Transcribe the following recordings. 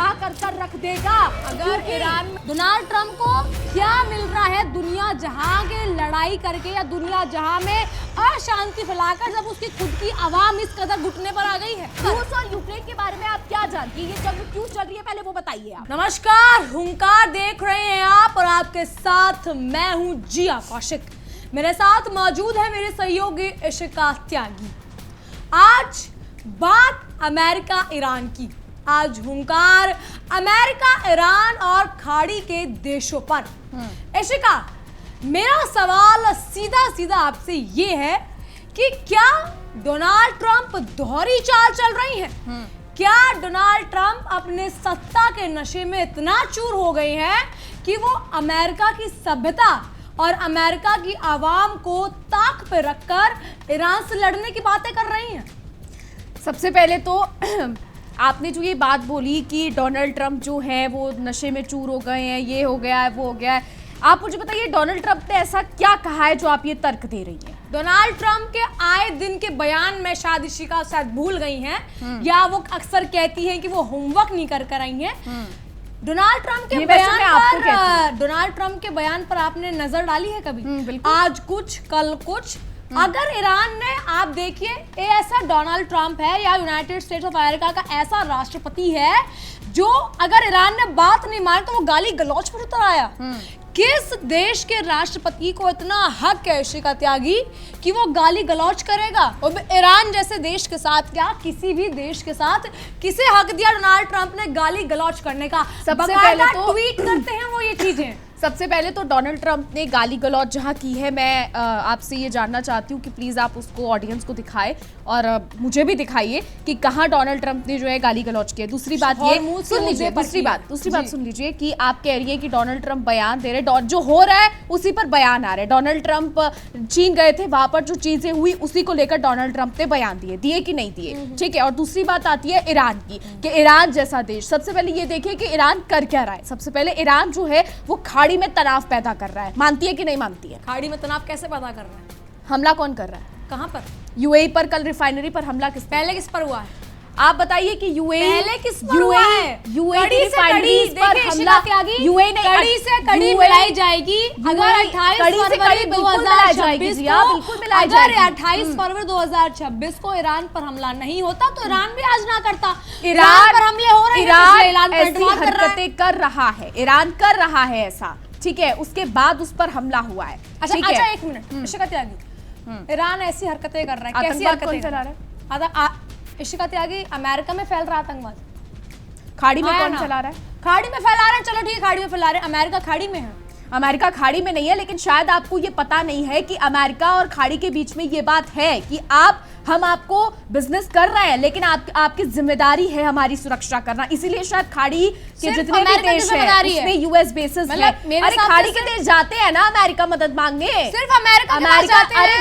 तबाह कर कर रख देगा। अगर ईरान में डोनाल्ड ट्रंप को क्या मिल रहा है दुनिया जहां के लड़ाई करके या दुनिया जहां में अशांति फैलाकर, जब उसकी खुद की आवाम इस कदर घुटने पर आ गई है। रूस और यूक्रेन के बारे में आप क्या जानती हैं? ये जंग क्यों चल रही है, पहले वो बताइए आप। नमस्कार, हुंकार देख रहे हैं आप और आपके साथ मैं हूं जिया कौशिक। मेरे साथ मौजूद है मेरे सहयोगी इशिका त्यागी। आज बात अमेरिका ईरान की, आज हुंकार अमेरिका ईरान और खाड़ी के देशों पर। इशिका, मेरा सवाल सीधा सीधा आपसे ये है कि क्या डोनाल्ड ट्रंप दोहरी चाल चल रही है? क्या डोनाल्ड ट्रंप अपने सत्ता के नशे में इतना चूर हो गए हैं कि वो अमेरिका की सभ्यता और अमेरिका की आवाम को ताक पे रखकर ईरान से लड़ने की बातें कर रही हैं? सबसे पहले तो आपने जो ये बात बोली कि डोनाल्ड ट्रंप जो है वो नशे में चूर हो गए हैं, ये हो गया है, वो हो गया है, आप मुझे बताइए डोनाल्ड ट्रंप ने ऐसा क्या कहा है जो आप ये तर्क दे रही हैं? डोनाल्ड ट्रंप के आए दिन के बयान में शायद इशिका शायद भूल गई हैं या वो अक्सर कहती हैं कि वो होमवर्क नहीं कर आई हैं। डोनाल्ड ट्रंप के बयान पर आपने नजर डाली है कभी? आज कुछ कल कुछ। अगर ईरान ने, आप देखिए, ये ऐसा डोनाल्ड ट्रंप है या यूनाइटेड स्टेट्स ऑफ अमेरिका का ऐसा राष्ट्रपति है जो अगर ईरान ने बात नहीं मानी तो वो गाली गलौज पर उतर आया। किस देश के राष्ट्रपति को इतना हक है इशिका त्यागी कि वो गाली गलौज करेगा? और ईरान जैसे देश के साथ, क्या किसी भी देश के साथ किसे हक दिया डोनाल्ड ट्रंप ने गाली गलौज करने का? सबसे पहले तो ट्वीट करते हैं वो ये चीजें। सबसे पहले तो डोनाल्ड ट्रंप ने गाली गलौज जहाँ की है, मैं आपसे ये जानना चाहती हूँ कि प्लीज़ आप उसको ऑडियंस को दिखाएं और मुझे भी दिखाइए कि कहाँ डोनाल्ड ट्रंप ने जो है गाली गलौज की है। दूसरी बात ये सुन लीजिए, दूसरी बात सुन लीजिए कि आप कह रही है कि डोनाल्ड ट्रंप बयान दे रहे, जो हो रहा है उसी पर बयान आ रहे हैं। डोनाल्ड ट्रंप चीन गए थे, वहां पर जो चीजें हुई उसी को लेकर डोनाल्ड ट्रंप ने बयान दिए कि नहीं दिए, ठीक है। और दूसरी बात आती है ईरान की, कि ईरान जैसा देश, सबसे पहले ये देखिए कि ईरान कर क्या रहा है। सबसे पहले ईरान जो है वो खाड़ी में तनाव पैदा कर रहा है। मानती है कि नहीं मानती है? खाड़ी में तनाव कैसे पैदा कर रहा है? हमला कौन कर रहा है? कहां पर? यूएई पर। कल रिफाइनरी पर हमला पहले किस पर हुआ है? आप बताइए कि यूएई पहले किस पर हुआ है? यूएई की रिफाइनरीज पर हमला यूएई ने कड़ी से कड़ी मिलाई जाएगी। अगर 28 फरवरी 2026 को ईरान पर हमला नहीं होता तो ईरान भी आज ना करता। ईरान पर हमले हो रहे हैं, ईरान ऐसी हरकतें कर रहा है, ईरान कर रहा है ऐसा, ठीक है। उसके बाद उस पर हमला हुआ है। अच्छा एक मिनट इशिका त्यागी, ईरान ऐसी हरकतें कर रहा है, कैसी हरकतें चला रहा है? इशिका त्यागी, अमेरिका में फैल रहा आतंकवाद, खाड़ी में कौन चला रहा है? खाड़ी में फैला रहे हैं, चलो ठीक है, खाड़ी में फैला रहे हैं। अमेरिका खाड़ी में है? अमेरिका खाड़ी में नहीं है, लेकिन शायद आपको ये पता नहीं है कि अमेरिका और खाड़ी के बीच में ये बात है कि हम आपको बिजनेस कर रहे हैं, लेकिन आपकी जिम्मेदारी है हमारी सुरक्षा करना। इसीलिए शायद खाड़ी के जितने भी देश हैं उसमें यूएस बेसिस है। अरे खाड़ी के देश जाते हैं ना अमेरिका मदद मांगने, सिर्फ अमेरिका अरे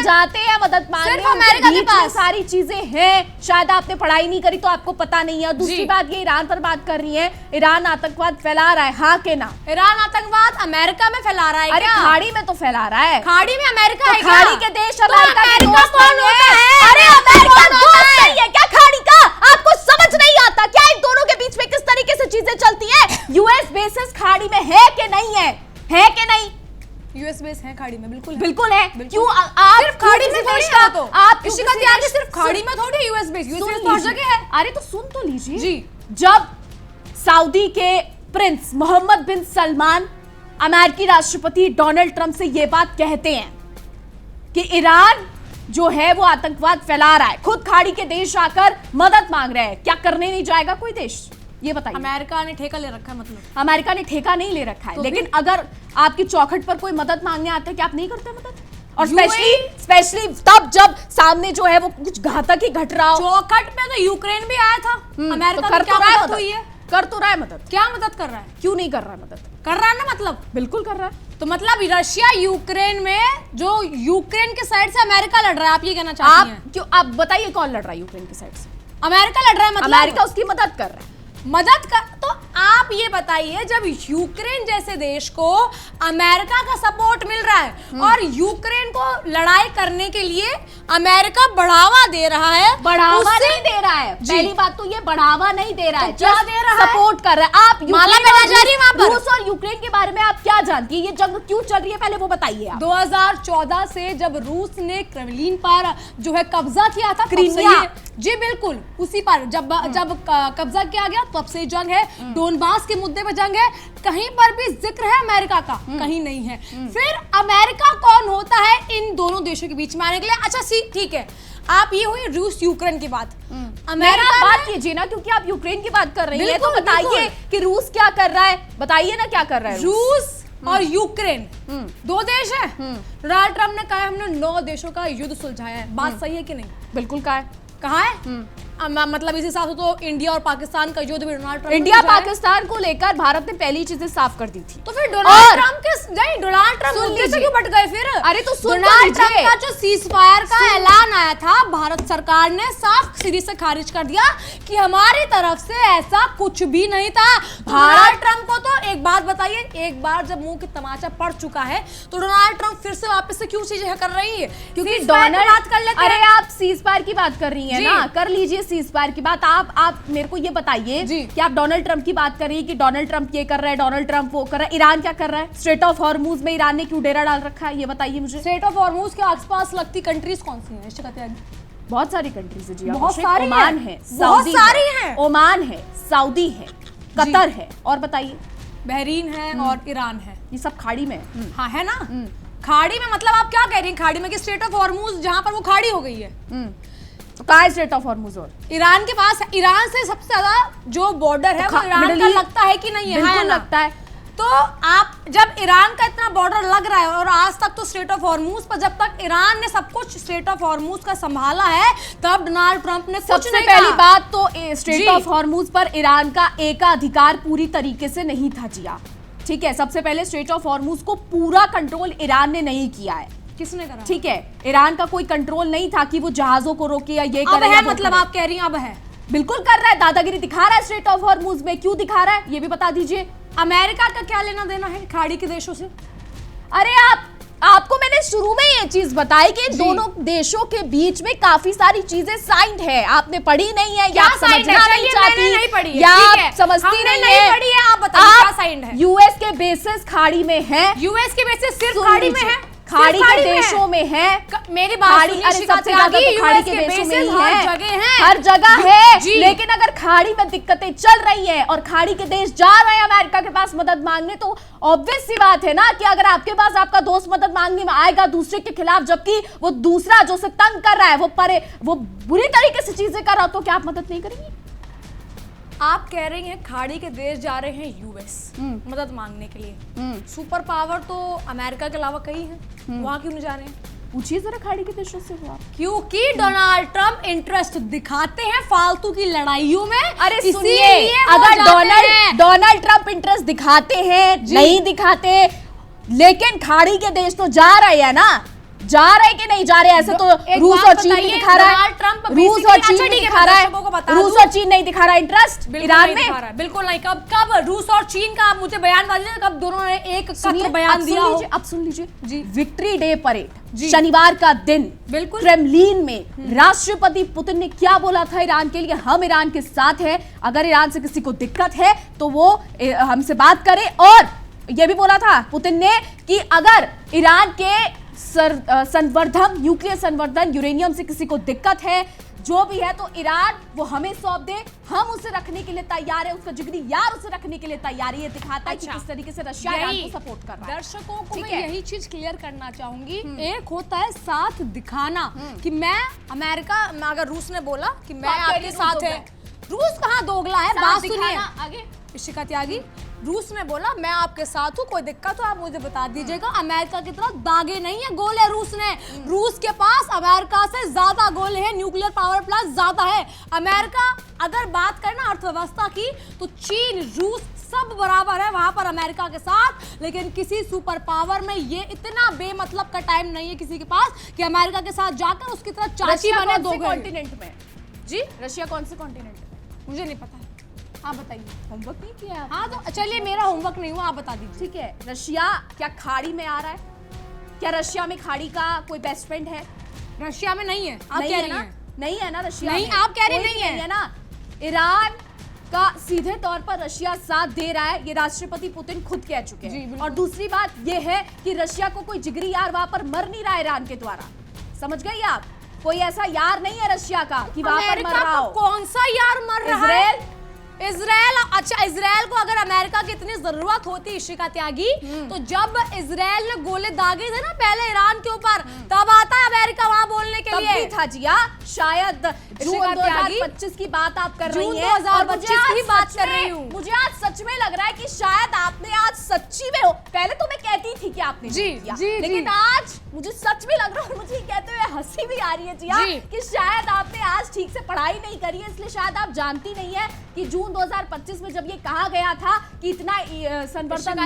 जाते हैं मदद मांगने, सिर्फ अमेरिका के पास सारी चीजें हैं। शायद आपने पढ़ाई नहीं करी तो आपको पता नहीं है। दूसरी बात, ये ईरान पर बात कर रही है, ईरान आतंकवाद फैला रहा है, हाँ के ना? ईरान आतंकवाद अमेरिका में फैला रहा है? अरे खाड़ी में तो फैला रहा है। खाड़ी में अमेरिका है? खाड़ी के देश अमेरिका कौन होता है? अरे अमेरिका दोस्त नहीं है क्या खाड़ी का? आपको समझ नहीं आता क्या इन दोनों के बीच में किस तरीके से चीजें चलती है? यूएस बेसिस खाड़ी में है कि नहीं है? है कि नहीं? यूएस बेस है खाड़ी में? बिल्कुल है। क्यों आप सिर्फ खाड़ी में थोड़ी है? तो आप इशिका त्यागी, सिर्फ खाड़ी में थोड़ी यूएस बेस, यूएस बेस हर जगह है। अरे तो सुन तो लीजिए जी। जब सऊदी के प्रिंस मोहम्मद बिन सलमान अमेरिकी राष्ट्रपति डोनाल्ड ट्रंप से ये बात कहते हैं कि ईरान जो है वो आतंकवाद फैला रहा है, खुद खाड़ी के देश आकर मदद मांग रहे हैं, क्या करने नहीं जाएगा कोई देश? ये बताइए। अमेरिका ने ठेका ले रखा है? मतलब अमेरिका ने ठेका नहीं ले रखा है, तो लेकिन अगर आपकी चौखट पर कोई मदद मांगने आता है, क्या आप नहीं करते मदद? और स्पेशली तब जब सामने जो है वो कुछ घातक ही घट रहा हो। चौखट पे तो यूक्रेन भी आया था, अमेरिका कर तो रहा है, कर तो रहा है मदद। क्या मदद कर रहा है? क्यों नहीं कर रहा है मदद? कर रहा है ना, मतलब बिल्कुल कर रहा है। तो मतलब रशिया यूक्रेन में, जो यूक्रेन के साइड से अमेरिका लड़ रहा है, आप ये कहना चाहती हैं? क्यों, आप बताइए कौन लड़ रहा है यूक्रेन की साइड से? अमेरिका लड़ रहा है, मतलब अमेरिका उसकी मदद कर रहा है। मदद कर, तो आप ये बताइए, जब यूक्रेन जैसे देश को अमेरिका का सपोर्ट मिल रहा है और यूक्रेन को लड़ाई करने के लिए अमेरिका बढ़ावा दे रहा है, बढ़ावा नहीं दे रहा है। पहली बात तो ये बढ़ावा नहीं दे रहा है, क्या दे रहा है? सपोर्ट कर रहा है। आप माला पहना जा रही है वहां पर। रूस और यूक्रेन के बारे में आप क्या जानती है? ये जंग क्यों चल रही है, पहले वो बताइए आप। 2014 से जब रूस ने क्रेमलिन पर जो है कब्जा किया था, क्रीमिया, जी बिल्कुल उसी पर जब कब्जा किया गया, तब से जंग है। डोनबास के मुद्दे पर जंग है, कहीं पर भी जिक्र है अमेरिका का, कहीं नहीं है। फिर अमेरिका कौन होता है इन दोनों देशों के बीच में आने के लिए? अच्छा ठीक है, आप ये हुई रूस यूक्रेन की बात, अमेरिका बात कीजिए ना, क्योंकि आप यूक्रेन की बात कर रही हैं, तो बताइए कि रूस क्या कर रहा है, बताइए ना क्या कर रहा है रूस और यूक्रेन दो देश है। डोनाल्ड ट्रंप ने कहा है हमने 9 देशों का युद्ध सुलझाया है, बात सही है कि नहीं? बिल्कुल कहा है। मतलब इस हिसाब से तो इंडिया और पाकिस्तान का युद्ध भी डोनाल्ड ट्रंप, इंडिया पाकिस्तान को लेकर भारत ने पहली चीजें साफ कर दी थी। तो फिर डोनाल्ड ट्रंप मुद्दे से क्यों भटक गए फिर? अरे तो डोनाल्ड ट्रंप का जो सीजफायर का ऐलान आया था, भारत सरकार ने साफ सीधी से खारिज कर दिया कि हमारी तरफ से ऐसा कुछ भी नहीं था। डोनाल्ड ट्रंप को तो एक बात बताइए, एक बार जब मुंह की तमाचा पड़ चुका है तो डोनाल्ड ट्रंप फिर से वापस से क्यों चीजें कर रही है? क्योंकि डोनाल्ड बात कर लेते हैं। अरे आप सीजफायर की बात कर रही हैं ना, कर लीजिए सीजफायर की बात। आप मेरे को ये बताइए कि आप डोनाल्ड ट्रंप की बात कर रही है कि डोनाल्ड ट्रंप ये कर रहा है, डोनाल्ड ट्रंप वो कर रहा है, ईरान क्या कर रहा है? स्ट्रेट ऑफ हॉर्मूज में ईरान ने क्यों डेरा डाल रखा है, ये बताइए मुझे। स्ट्रेट ऑफ हॉर्मूज के आसपास लगती कंट्रीज कौन सी हैं? बहुत सारी कंट्रीज है जी, बहुत सारी ओमान है, बहुत सारी हैं, ओमान है, सऊदी है, कतर है, और बताइए बहरीन है और ईरान है। ये सब खाड़ी में। हाँ है ना, खाड़ी में। मतलब आप क्या कह रही हैं खाड़ी में? कि स्ट्रेट ऑफ हॉर्मूज जहां पर वो खाड़ी हो गई है, तो कहाँ है स्ट्रेट ऑफ हॉर्मूज? और ईरान के पास है। ईरान से सबसे ज्यादा जो बॉर्डर है वो ईरान का लगता है कि नहीं है? बिल्कुल लगता है। तो आप जब ईरान का इतना बॉर्डर लग रहा है, और आज तक तो स्ट्रेट ऑफ हॉर्मूज पर जब तक ईरान ने सब कुछ स्ट्रेट ऑफ हॉर्मूज का संभाला है, तब डोनाल्ड ट्रंप ने कुछ नहीं कहा। पहली बात तो स्ट्रेट ऑफ हॉर्मूज पर ईरान का एकाधिकार पूरी तरीके से नहीं था जिया, ठीक है। सबसे पहले स्ट्रेट ऑफ हॉर्मूज को पूरा कंट्रोल ईरान ने नहीं किया है। किसने करा? ठीक है, ईरान का कोई कंट्रोल नहीं था कि वो जहाजों को रोके या ये करे। मतलब आप कह रही हैं अब है? बिल्कुल कर रहा है, दादागिरी दिखा रहा है स्ट्रेट ऑफ हॉर्मूज में। क्यों दिखा रहा है ये भी बता दीजिए। अमेरिका का क्या लेना देना है खाड़ी के देशों से? अरे आपको मैंने शुरू में ये चीज बताई कि दोनों देशों के बीच में काफी सारी चीजें साइंड है, आपने पढ़ी नहीं है या आप समझना नहीं चाहती, नहीं पढ़ी या आप समझती नहीं है। पढ़ी है, आप बताइए क्या साइंड है? यूएस के बेसिस खाड़ी में है, यूएस के बेसिस सिर्फ खाड़ी में है, खाड़ी के देशों में है। मेरी बात सुनिए, सबसे ज्यादा तो खाड़ी के देशों में ही है, हर जगह है। लेकिन अगर खाड़ी में दिक्कतें चल रही है और खाड़ी के देश जा रहे हैं अमेरिका के पास मदद मांगने, तो ऑब्वियस सी बात है ना कि अगर आपके पास आपका दोस्त मदद मांगने में आएगा दूसरे के खिलाफ, जबकि वो दूसरा जो उसे तंग कर रहा है वो बुरी तरीके से चीजें कर रहा हो, तो क्या आप मदद नहीं करेंगी? आप कह रही हैं खाड़ी के देश जा रहे हैं यूएस मदद मांगने के लिए। सुपर पावर तो अमेरिका के अलावा कई हैं, वहां क्यों नहीं जा रहे हैं? पूछिए जरा खाड़ी के देशों से। क्योंकि डोनाल्ड ट्रंप इंटरेस्ट दिखाते हैं फालतू की लड़ाइयों में। अरे सुनिए, अगर डोनाल्ड ट्रंप इंटरेस्ट दिखाते हैं, नहीं दिखाते, लेकिन खाड़ी के देश तो जा रहे हैं ना, जा रहे कि नहीं जा रहे? ऐसे तो रूस और चीन नहीं दिखा रहा है, रूस और चीन नहीं दिखा रहा है, रूस और चीन नहीं दिखा रहा इंटरेस्ट ईरान में, बिल्कुल नहीं। कब रूस और चीन का आप मुझे बयान दीजिए, कब दोनों ने एक साथ बयान दिया हो? अब सुन लीजिए जी, विक्ट्री डे परेड शनिवार का दिन, बिल्कुल क्रेमलिन में राष्ट्रपति पुतिन ने क्या बोला था ईरान के लिए? हम ईरान के साथ हैं, अगर ईरान से किसी को दिक्कत है तो वो हमसे बात करे। और ये भी बोला था पुतिन ने कि अगर ईरान के संवर्धन, न्यूक्लियर संवर्धन, यूरेनियम से किसी को दिक्कत है, जो भी है, तो ईरान वो हमें सौंप दे, हम उसे रखने के लिए तैयार है, उसका जिगरी यार उसे रखने के लिए तैयार है। ये दिखाता है कि किस तरीके से रशिया ईरान को सपोर्ट कर रहा है। दर्शकों को मैं यही चीज क्लियर करना चाहूंगी, एक होता है साथ दिखाना कि मैं अमेरिका, अगर रूस ने बोला कि मैं आपके साथ है, रूस कहाँ दोगला है? बात सुनिए आगे। इशिका त्यागी, रूस ने बोला मैं आपके साथ हूँ, कोई दिक्कत हो आप मुझे बता दीजिएगा। अमेरिका की तरह दागे नहीं है गोले रूस ने, रूस के पास अमेरिका से ज्यादा गोले हैं, न्यूक्लियर पावर प्लांट ज्यादा है। अमेरिका अगर बात करना अर्थव्यवस्था की, तो चीन, रूस सब बराबर है वहां पर अमेरिका के साथ। लेकिन किसी सुपर पावर में ये इतना बेमतलब का टाइम नहीं है किसी के पास कि अमेरिका के साथ जाकर उसकी तरह चाची बने दो कॉन्टिनेंट में। जी रशिया कौन से कॉन्टिनेंट में? मुझे नहीं पता। हाँ बताइए। होमवर्क नहीं किया आपने? हाँ तो चलिए, मेरा होमवर्क नहीं हुआ, आप बता दीजिए। ठीक है, रशिया क्या खाड़ी में आ रहा है? क्या रशिया में खाड़ी का कोई बेस्ट फ्रेंड है? रशिया में नहीं है, आप नहीं कह है रही ना? हैं। नहीं है ना रशिया नहीं, में? आप कह रही कोई नहीं है। है ना। ईरान का सीधे तौर पर रशिया साथ दे रहा है, ये राष्ट्रपति पुतिन खुद कह चुके जी, हैं। बिल्कुल। और दूसरी बात ये है कि रशिया को कोई जिगरी यार वहां पर मर नहीं रहा है ईरान के द्वारा, समझ गई आप? कोई ऐसा यार नहीं है रशिया का कि वहां पर मर अमेरिका रहा का हो। कौन सा यार मर रहा है? इजराइल। अच्छा, इजराइल को अगर अमेरिका की इतनी जरूरत होती इशिका त्यागी, तो जब इजराइल ने गोले दागे थे ना पहले ईरान के ऊपर, तब आता है अमेरिका वहां बोलने के तब लिए। भी था जिया, शायद जून इशिका त्यागी, 2025 की बात आप कर जून रही हैं। 2025 और की बात कर रही हूँ। मुझे आज सच में लग रहा है कि शायद आपने आज सच्ची में हो। पहले तो मैं कहती थी कि आपने जी, नहीं किया, जी, लेकिन जी। आज मुझे सच में लग रहा है और मुझे ये कहते हुए हंसी भी आ रही है जिया जी। कि शायद आपने आज ठीक से पढ़ाई नहीं करी है, इसलिए शायद आप जानती नहीं है कि जून 2025 में जब ये कहा गया था कि इतना संवर्धन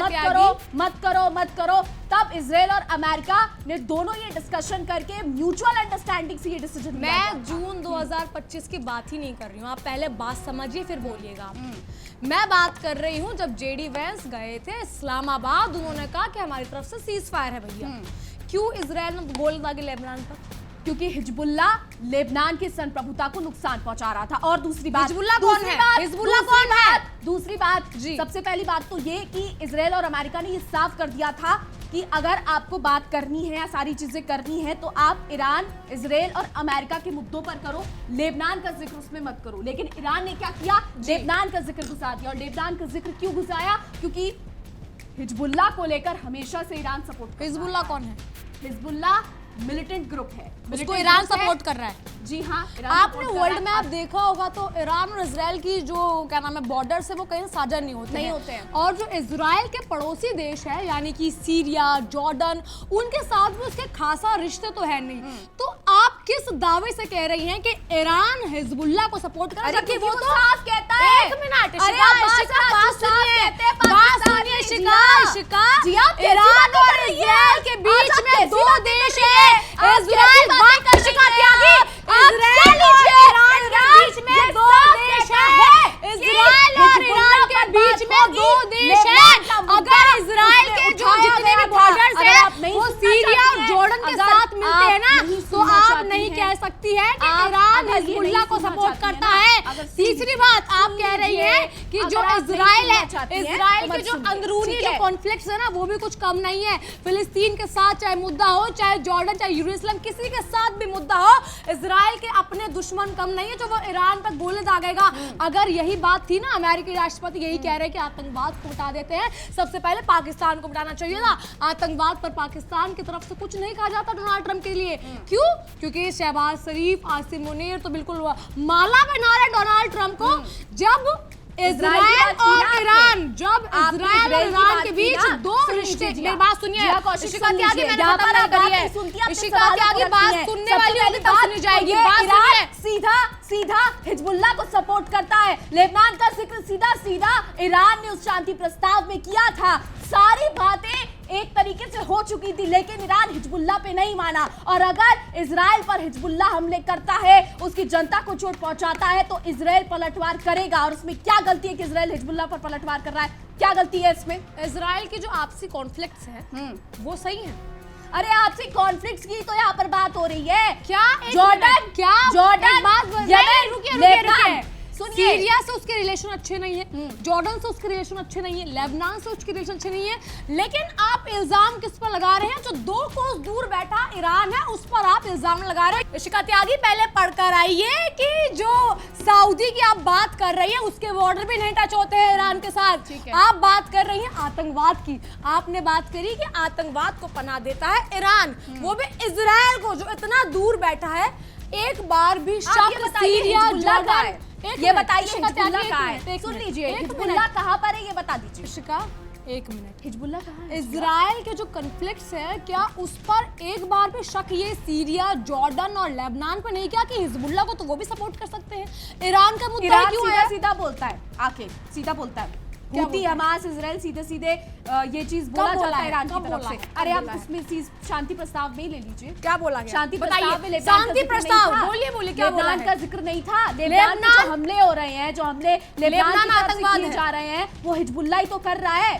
मत करो, तब इजराइल और अमेरिका ने दोनों ये डिस्कशन करके म्यूचुअल अंडरस्टैंडिंग से ये डिसीजन लिया गया मैं था। जून 2025 की बात ही नहीं कर रही हूँ, आप पहले बात समझिए फिर बोलिएगा आप। मैं बात कर रही हूँ जब जेडी वेंस गए थे इस्लामाबाद, उन्होंने कहा कि हमारी तरफ से सीज फायर है भैया। क्यों इजराइल ने गोले दागे लेबनान पर? क्योंकि हिजबुल्ला लेबनान की संप्रभुता को नुकसान पहुंचा रहा था। और दूसरी बात, हिजबुल्लाह कौन है? हिजबुल्लाह कौन है? दूसरी बात जी। सबसे पहली बात तो ये कि इजराइल और अमेरिका ने ये साफ कर दिया था कि अगर आपको बात करनी है या सारी चीजें करनी है तो आप ईरान, इजराइल और अमेरिका के मुद्दों पर करो, लेबनान का जिक्र उसमें मत करो। लेकिन ईरान ने क्या किया? लेबनान का जिक्र घुसा दिया। और लेबनान का जिक्र क्यों घुसाया? क्योंकि हिजबुल्लाह को लेकर हमेशा से ईरान सपोर्ट करता हिजबुल्लाह है। कौन है? हिजबुल्लाह मिलिटेंट ग्रुप है, उसको militant ईरान group है। सपोर्ट कर रहा है। जी हाँ, ईरान आपने support कर वर्ल्ड रहा में है। आप देखा होगा तो ईरान और इजराइल की जो क्या नाम है बॉर्डर से वो कहीं साझा नहीं होते नहीं हैं। होते हैं। और जो इजराइल के पड़ोसी देश है यानी कि सीरिया, जॉर्डन, उनके साथ भी उसके खासा रिश्ते तो है नहीं। तो आप किस दावे से कह रही हैं कि ईरान हिजबुल्लाह को सपोर्ट कर रहा है? अरे जबकि वो वो तो तो साफ कहता है। एक मिनट अरे इशिका, अब्बास इशिका, साहब बात तो साफ सुनिए, कहते हैं बात पाकिस्तान सुनिए में इशिका, जिया। इशिका, जिया, आप कैसी ईरान बातें और कर रही इजराइल हैं? के बीच आप में कैसी दो बातें देश कर रही है। हैं? आप इजराइल कैसी बातें कर इशिका रही हैं? त्यागी, आप इजराइल सुन और लीजिए, ईरान के बीच में ये दो साफ देश कहता है। है कि इजराइल और हिजबुल्लाह ईरान के पर बीच बात में होगी, दो देश है। लेबनान का मुद्दा अगर इजराइल के उसने जो उठाया जितने भी गया था। बॉर्डर्स अगर है आप नहीं वो सुनना सीरिया और चाहती हैं, जॉर्डन के अगर साथ मिलते हैं ना, आप नहीं तो सुनना आप चाहती नहीं हैं, कह सकती है कि आप ईरान अगर ये हिजबुल्लाह नहीं को सुनना सपोर्ट चाहती हैं करता ना, है। अगर तीसरी सुन बात आप लीजिए, कह रही हैं कि अगर जो आप नहीं इजराइल सुनना है, चाहती हैं, इजराइल तो के मत जो सुनिए, अंदरूनी ठीक जो है? कॉन्फ्लिक्ट्स है ना वो भी कुछ कम नहीं है। फिलिस्तीन के साथ चाहे मुद्दा हो, चाहे जॉर्डन, चाहे यरूशलेम, किसी के साथ भी मुद्दा हो, इजराइल के अपने दुश्मन कम नहीं है जो वो ईरान पर गोले दागेगा। अगर यही बात थी ना, अमेरिकी राष्ट्रपति यही कह रहे हैं कि आतंकवाद को मिटा देते हैं, सबसे पहले पाकिस्तान को मिटाना चाहिए था। आतंकवाद पर पाकिस्तान की तरफ से कुछ नहीं कहा जाता डोनाल्ड ट्रंप के लिए। क्यों? क्योंकि शहबाज शरीफ, आसिम मुनीर तो बिल्कुल माला बना रहे डोनाल्ड ट्रंप को। जब इजराइल और ईरान, जब इजराइल और ईरान के बीच दो रिश्ते, मेरी बात सुनिए, इशिका त्यागी, मैंने खत्म नहीं करी है। इशिका त्यागी बात सुनने वाली होगी तब सुनी जाएगी। बात सुनिए, सीधा सीधा हिजबुल्लाह को सपोर्ट करता है। लेबनान का जिक्र सीधा सीधा ईरान ने उस शांति प्रस्ताव में किया था। सारी बातें एक तरीके से हो चुकी थी, लेकिन ईरान हिजबुल्लाह पे नहीं माना। और अगर इजराइल पर हिजबुल्लाह हमले करता है, उसकी जनता को चोट पहुंचाता है, तो इजराइल पलटवार करेगा। और उसमें क्या गलती है कि इजराइल हिजबुल्लाह पर पलटवार कर रहा है? क्या गलती है इसमें? इजराइल की जो आपसी कॉन्फ्लिक्ट्स है वो सही है। अरे आपसी कॉन्फ्लिक्ट्स की तो यहाँ पर बात हो रही है। क्या जॉर्डन, क्या जॉर्डन, एक बात यमन, रुकिए लेबनान, सुनिए, सीरिया से उसके रिलेशन अच्छे नहीं है, जॉर्डन से उसके रिलेशन अच्छे नहीं है, लेबनान से उसके रिलेशन अच्छे नहीं है, लेकिन आप इल्जाम किस पर लगा रहे हैं? जो 2 कोस दूर बैठा ईरान है उस पर आप इल्जाम लगा रहे हैं। इशिका त्यागी, पहले पढ़कर आइए कि जो सऊदी की आप बात कर रही है उसके बॉर्डर भी नहीं टच होते हैं ईरान के साथ। ठीक है। आप बात कर रही हैं आतंकवाद की, आपने बात करी कि आतंकवाद को पनाह देता है ईरान, वो भी इजराइल को जो इतना दूर बैठा है। एक बार भी शक सीरिया, जॉर्डन, ये बताइए इशिका हिजबुल्लाह त्यागी, कहाँ एक है? मिनट, सुन एक लीजिए, मिनट, एक हिजबुल्लाह मिनट। कहाँ पर है ये बता दीजिए। इशिका, एक मिनट, हिजबुल्लाह कहाँ है? इजराइल के जो कॉन्फ्लिक्ट्स है, क्या उस पर एक बार भी शक ये सीरिया, जॉर्डन और लेबनान पर नहीं किया कि हिजबुल्लाह को तो वो भी सपोर्ट कर सकते हैं? ईरान का मुद्दा ईरान क्यों सीधा है? सीधा बोलता है, आके सीधा बोलता है। हूती हमास इजराइल सीधे सीधे ये चीज बोला जाता है ईरान की तरफ से। अरे आप उसमें चीज शांति प्रस्ताव में ही ले लीजिए। क्या बोला गया? शांति प्रस्ताव में शांति प्रस्ताव बोलिए क्या बोला लेबनान का जिक्र नहीं था। लेबनान में जो हमले हो रहे हैं, जो हमले लेबनान में आतंकवाद जा रहे हैं, वो हिजबुल्लाह ही तो कर रहा है।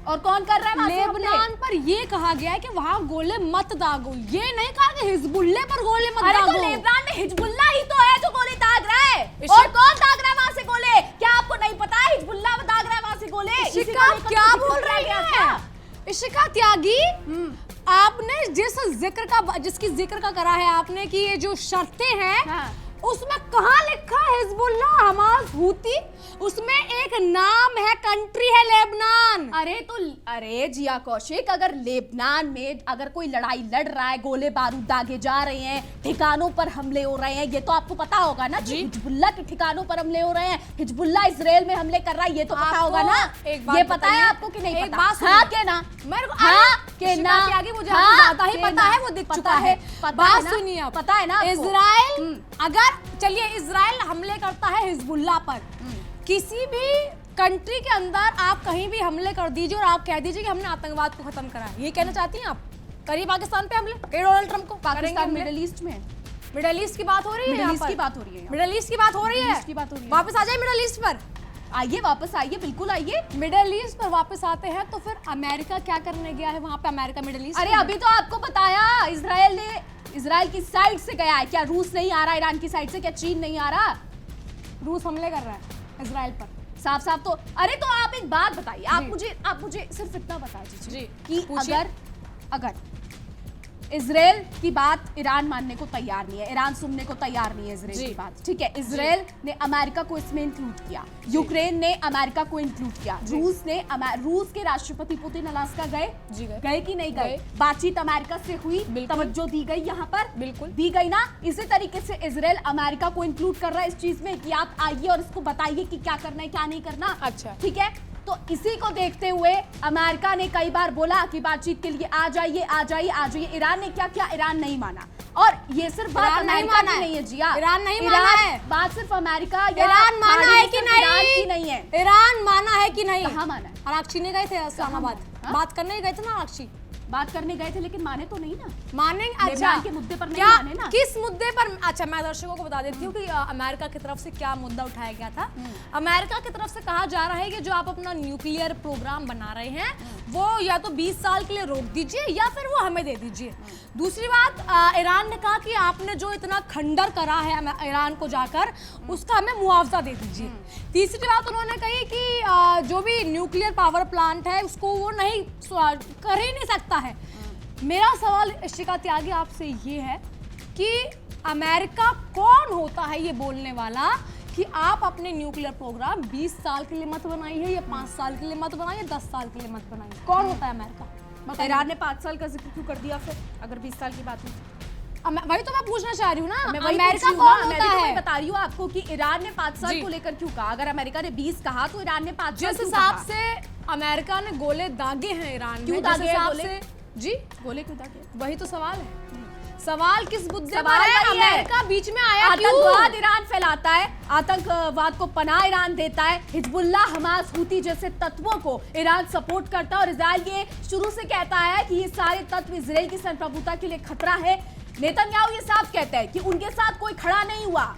और कौन कर रहा है? लेबनान पर ये कहा गया है कि वहां गोले मत दागो, ये नहीं कहा कि हिजबुल्लाह पर गोले मत दागो। अरे तो लेबनान में हिजबुल्लाह ही तो है जो गोले दाग रहा है। और कौन दाग रहा है वहां से गोले? क्या आपको नहीं पता है हिजबुल्लाह दाग रहा है वहां से गोले? इशिका क्या बोल रही है? इशिका त्यागी, आपने जिसकी जिक्र का करा है आपने कि ये जो शर्तें हैं उसमें कहाँ लिखा है हिजबुल्लाह हमास हूती? उसमें एक नाम है, कंट्री है लेबनान। अरे जिया कौशिक, अगर लेबनान में अगर कोई लड़ाई लड़ रहा है, गोले बारूद दागे जा रहे हैं, ठिकानों पर हमले हो रहे हैं, ये तो आपको पता होगा ना जी। हिजबुल्लाह के ठिकानों पर हमले हो रहे हैं, हिजबुल्लाह इजराइल में हमले कर रहा है, ये तो पता होगा ना। ये पता है आपको कि नहीं पता? हाँ के ना, मेरे को हाँ के ना त्यागी, मुझे ज्यादा ही पता है, वो दिख चुका है। बात सुनिए, आप पता है ना इजराइल, अगर चलिए इजराइल हमले करता है हिजबुल्लाह पर, किसी भी कंट्री के अंदर आप कहीं भी हमले कर दीजिए और आप कह दीजिए कि हमने आतंकवाद को खत्म करा है, ये कहना चाहती हैं आप? करिए पाकिस्तान पे हमले, डोनाल्ड ट्रम्प को पाकिस्तान मिडिल ईस्ट में, मिडिल ईस्ट की बात हो रही है, मिडिल ईस्ट की बात हो रही है, मिडिल ईस्ट की बात हो रही है, वापस आ जाए मिडिल ईस्ट पर, आइए वापस आइए, बिल्कुल आइए। मिडिल ईस्ट पर वापस आते हैं तो फिर अमेरिका क्या करने गया है वहां पे? अमेरिका मिडिल ईस्ट, अरे अभी तो आपको बताया, इजराइल की साइड से गया है। क्या रूस नहीं आ रहा इरान की साइड से? क्या चीन नहीं आ रहा? रूस हमले कर रहा है इजराइल पर साफ साफ। तो अरे तो आप एक बात बताइए, आप मुझे सिर्फ इतना बता दीजिए कि अगर इजराइल की बात ईरान मानने को तैयार नहीं है, ईरान सुनने को तैयार नहीं है इजराइल की बात, ठीक है, इजराइल ने अमेरिका को इसमें इंक्लूड किया, यूक्रेन ने अमेरिका को इंक्लूड किया, रूस के राष्ट्रपति पुतिन अलास्का गए कि नहीं गए? बातचीत अमेरिका से हुई, तवज्जो दी गई, यहाँ पर बिल्कुल दी गई ना। इसी तरीके से इजराइल अमेरिका को इंक्लूड कर रहा है इस चीज में कि आप आइए और इसको बताइए कि क्या करना है क्या नहीं करना। अच्छा ठीक है, तो इसी को देखते हुए अमेरिका ने कई बार बोला कि बातचीत के लिए आ जाइए। ईरान ने क्या किया? ईरान नहीं माना। और ये सिर्फ बात अमेरिका की नहीं है जिया, ईरान नहीं माना है, बात सिर्फ अमेरिका या ईरान माना है कि नहीं है? ईरान माना है कि नहीं? कहाँ माना है? आराक्षी ने गए थे इस्लामाबाद, बात करने गए थे ना, आराक्षी बात करने गए थे, लेकिन माने तो नहीं ना। मानेंगे? अच्छा, के मुद्दे पर नहीं क्या माने ना। किस मुद्दे पर? अच्छा, मैं दर्शकों को बता देती हूँ कि अमेरिका की तरफ से क्या मुद्दा उठाया गया था। अमेरिका की तरफ से कहा जा रहा है कि जो आप अपना न्यूक्लियर प्रोग्राम बना रहे हैं वो या तो 20 साल के लिए रोक दीजिए या फिर वो हमें दे दीजिए। दूसरी बात, ईरान ने कहा कि आपने जो इतना खंडर करा है ईरान को जाकर, उसका हमें मुआवजा दे दीजिए। तीसरी बात उन्होंने कही कि जो भी न्यूक्लियर पावर प्लांट है उसको वो नहीं कर ही नहीं सकता है। मेरा सवाल इशिका त्यागी आपसे ये है कि अमेरिका कौन होता है ये बोलने वाला कि आप अपने न्यूक्लियर प्रोग्राम 20 साल के लिए मत बनाइए या 5 साल के लिए मत बनाइए, 10 साल के लिए मत बनाइए? कौन होता है अमेरिका? ईरान ने 5 साल का जिक्र क्यों कर दिया फिर, अगर 20 साल की बात है? वही तो मैं पूछना चाह रही हूँ ना, अमेरिका कौन होता है? मैं बता रही हूँ आपको कि ईरान ने 5 साल को लेकर क्यों कहा। अगर अमेरिका ने 20 कहा तो ईरान ने 5 साल। जिस हिसाब से अमेरिका ने गोले दागे हैं ईरान में, क्यों दागे हैं गोले? जी गोले क्यों दागे? वही तो सवाल है। सवाल किस मुद्दे पर है? अमेरिका बीच में आया क्यों? आतंकवाद ईरान फैलाता है, आतंकवाद को पनाह ईरान देता है, हिजबुल्लाह हमास हूती जैसे तत्वों को ईरान सपोर्ट करता है, और इजराइल ये शुरू से कहता है कि ये सारे तत्व इजराइल की संप्रभुता के लिए खतरा है। नेतन्याहू ये साफ कहता है कि उनके साथ कोई खड़ा नहीं हुआ।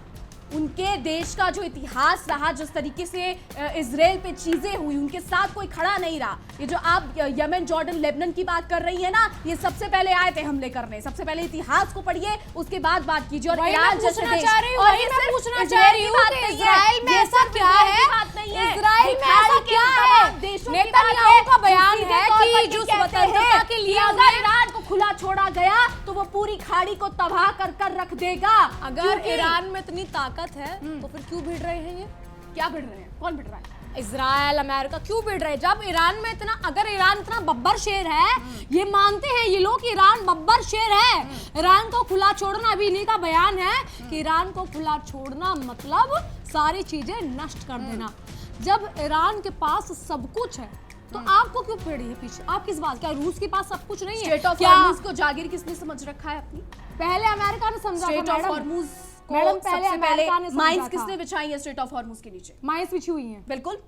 उनके देश का जो इतिहास रहा, जिस तरीके से इजराइल पे चीजें हुई, उनके साथ कोई खड़ा नहीं रहा। ये जो आप यमन, जॉर्डन, लेबनान की बात कर रही है ना, ये सबसे पहले आए थे हमले करने। सबसे पहले इतिहास को पढ़िए, उसके बाद बात कीजिए। और ईरान जैसे देश, और ये मैं पूछना चाह रही हूं कि इजराइल में ऐसा क्या है? इजराइल में ऐसा क्या है? नेतन्याहू का बयान है कि जो स्वतंत्रता के लिए अगर ईरान को खुला छोड़ा गया तो वो पूरी खाड़ी को तबाह कर रख देगा। अगर ईरान में इतनी ताकत है तो फिर क्यों भिड़ रहे हैं? ये क्या भिड़ रहे हैं? कौन भिड़ रहा है? इजराइल, अमेरिका क्यों भिड़ रहे हैं? जब ईरान में इतना, अगर ईरान इतना बब्बर शेर है, ये मानते हैं ये लोग, ईरान बब्बर शेर है, ईरान को खुला छोड़ना, अभी इन्हीं का बयान है कि ईरान को खुला छोड़ना मतलब सारी चीजें नष्ट कर देना। जब ईरान के पास सब कुछ है तो आपको क्यों पड़ी है पीछे? आप किस बात? क्या रूस के पास सब कुछ नहीं है? स्टेट ऑफ हॉर्मुज़ को जागीर किसने समझ रखा है अपनी? पहले अमेरिका ने समझा था मैडम। मैडम पहले माइंस किसने बिछाई है स्टेट ऑफ हॉर्मुज़ के नीचे? माइंस बिछी हुई हैं। बिल्कुल,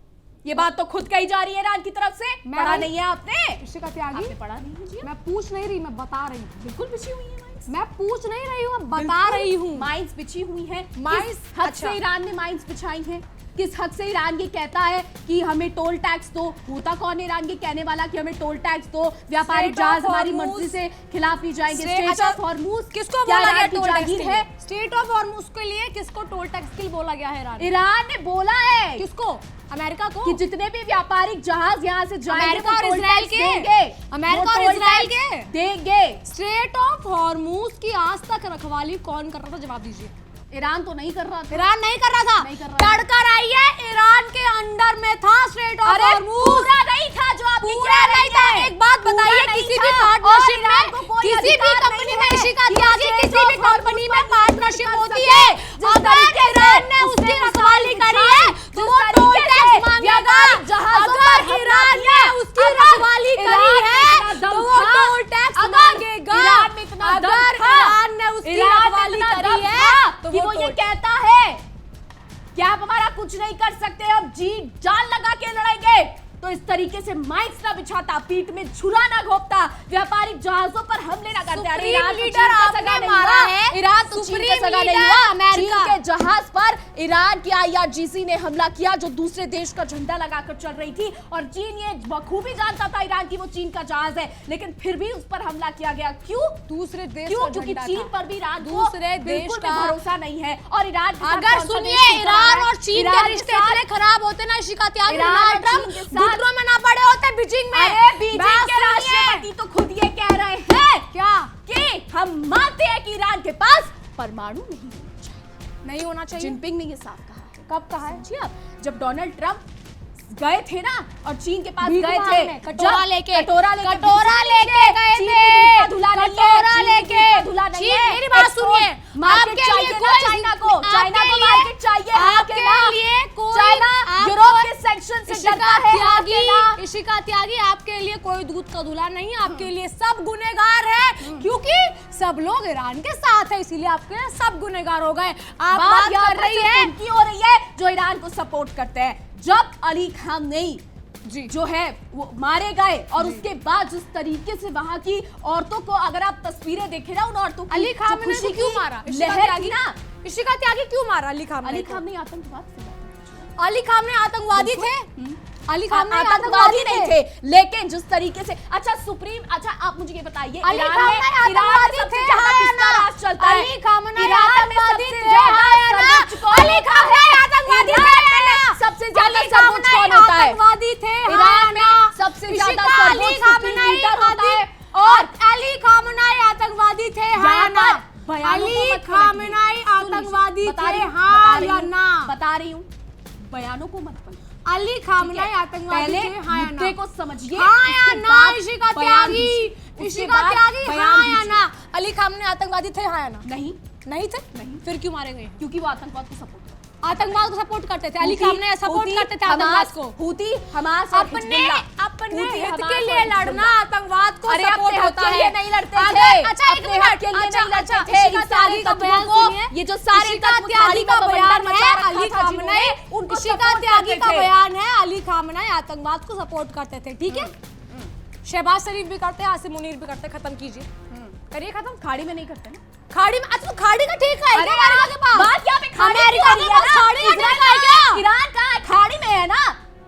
ये बात तो खुद कही जा रही है ईरान की तरफ से। पढ़ा नहीं है आपने? इशिका त्यागी, आपने पढ़ा नहीं है जी? मैं पूछ नहीं रही, मैं बता रही हूँ। बिल्कुल बिछी हुई है माइंस। मैं पूछ नहीं रही हूँ, मैं बता रही हूँ। माइंस बिछी हुई है। माइंस, किस हद से ईरान ने माइंस बिछाई है? किस हद से ईरान ये कहता है कि हमें टोल टैक्स दो? होता कौन है ईरान ये कहने वाला कि हमें टोल टैक्स दो, व्यापारिक जहाज हमारी मर्जी से खिलाफ ही जाएंगे? स्टेट ऑफ हॉर्मुज किसको बोला गया टोल टैक्स है? स्टेट ऑफ हॉर्मुज के लिए किसको टोल टैक्स के लिए बोला गया है? ईरान ने बोला है। किसको? अमेरिका को? कि जितने भी व्यापारिक जहाज यहाँ से जाएंगे अमेरिका और इजराइल के, अमेरिका और इजराइल के देंगे। स्ट्रेट ऑफ हॉर्मुज की आज तक रखवाली कौन कर रहा था? जवाब दीजिए। ईरान तो नहीं कर रहा था। ईरान नहीं कर रहा था। तड़कर आई है, ईरान के अंडर में था स्ट्रेट ऑफ हॉर्मुज। पूरा नहीं था जो आप पूरा नहीं था। एक बात बताइए, किसी भी पार्टनरशिप में, किसी भी कंपनी में, इशिका त्यागी, किसी भी कंपनी में पार्टनरशिप होती है, अगर ईरान ने उसकी रखवाली करी है तो वो टोल टैक्स मांगेगा। अगर ईरान ने उसकी रखवाली करी है तो वो टोल टैक्स मांगेगा। अगर ईरान ने उसकी रखवाली करी है तो वो ये कहता है कि आप हमारा कुछ नहीं कर सकते, हम जी जान लगा के लड़ेंगे। तो इस तरीके से माइक्स ना बिछाता, पीठ में छुरा ना घोपता, व्यापारिक जहाजों पर हमले ना करते। सुप्रीम लीडर आपने मारा है। ईरान तो चीन के सगा नहीं हुआ। अमेरिका के जहाज पर ईरान की IRGC ने हमला किया जो दूसरे देश का झंडा लगाकर चल रही थी, और चीन ये बखूबी जानता था ईरान की वो चीन का जहाज है, लेकिन फिर भी उस पर हमला किया गया। क्यों? दूसरे देश क्यों? क्योंकि चीन पर भी ईरान दूसरे देश का भरोसा नहीं है। और ईरान अगर सुनिए, ईरान और चीन के रिश्ते इतने खराब होते ना इशिका त्यागी, डोनाल्ड ट्रम्प घुटनों में ना पड़े होते बीजिंग में। अरे बीजिंग के राष्ट्रपति तो खुद ये कह रहे हैं क्या कि हम मानते हैं कि ईरान के पास परमाणु नहीं होना चाहिए। जिनपिंग ने ये साफ कहा है। कब कहा है? जी आप जब डोनाल्ड ट्रम्प गए थे ना और चीन के पास भीख गए मांगने, थे, कटोरा लेके गए थे, कटोरा लेके कटोरा लेके मेरी बात सुनिए, आपके लिए कोई चाइना को मार्केट चाहिए, आपके लिए कोई चाइना यूरोप के सैंक्शन से डरता है। इशिका त्यागी, आपके लिए कोई दूध का धुला नहीं, आपके लिए सब गुनहगार है, क्योंकि सब लोग ईरान के साथ है, इसीलिए आपके लिए सब गुनहगार हो गए। आप बात कर रही है उनकी हो रही है जो ईरान को सपोर्ट करते हैं। जब अली खामनेई जी जो है वो मारे गए, और उसके बाद जिस तरीके से वहां की औरतों को, अगर आप तस्वीरें देखें ना, उन औरतों की अली खामनेई को क्यों मारा? लहर थी ना। इशिका त्यागी क्यों मारा अली खामनेई? अली खामनेई आतंकवाद, अली खामनेई आतंकवादी थे? अली खामनेई आतंकवादी नहीं थे, लेकिन जिस तरीके से, अच्छा आप मुझे ये बताइए, अली खामनेई आतंकवादी थे या ना? चलता है अली खामनेई आतंकवादी थे या ना? अली खामनेई आतंकवादी थे या ना? सबसे ज्यादा सर्वोच्च कौन होता है? आतंकवादी थे ईरान में सबसे ज्यादा सर्वोच्च लीडर होता है। और अली खामनेई आतंकवादी थे या ना? अली खामनेई आतंकवादी थे हाँ या ना? बता रही हूँ, बयानों को मत पढ़ो। अली खामनेई आतंकवादी थे हाँ या ना? मुद्दे को समझिए हाँ या ना? इशिका त्यागी, इशिका त्यागी हाँ या ना? अली खामनेई आतंकवादी थे हाँ या ना? नहीं थे। फिर क्यों मारे गए? क्योंकि वो आतंकवाद को सपोर्ट करते थे। अली खामनेई सपोर्ट करते थे आतंकवाद को। हूती हमास अपने हित के लिए लड़ना आतंकवाद को सपोर्ट होता है। नहीं लड़ते थे। अच्छा एक मिनट, अच्छा इशिका त्यागी का बयान सुनिए। ये जो सारे इशिका त्यागी का बयान है, अली खामनेई, इशिका त्यागी का बयान है, अली खामनेई आतंकवाद को सपोर्ट करते थे। ठीक है, शहबाज शरीफ भी करते हैं, आसिम मुनीर भी करते। खत्म कीजिए, करिए खत्म। खाड़ी में नहीं करते ना? खाड़ी में? अच्छा खाड़ी का ठीक है क्या? अमेरिका के पास बात यहाँ पे खाड़ी के पास खाड़ी का ठीक है क्या? ईरान का खाड़ी में है ना?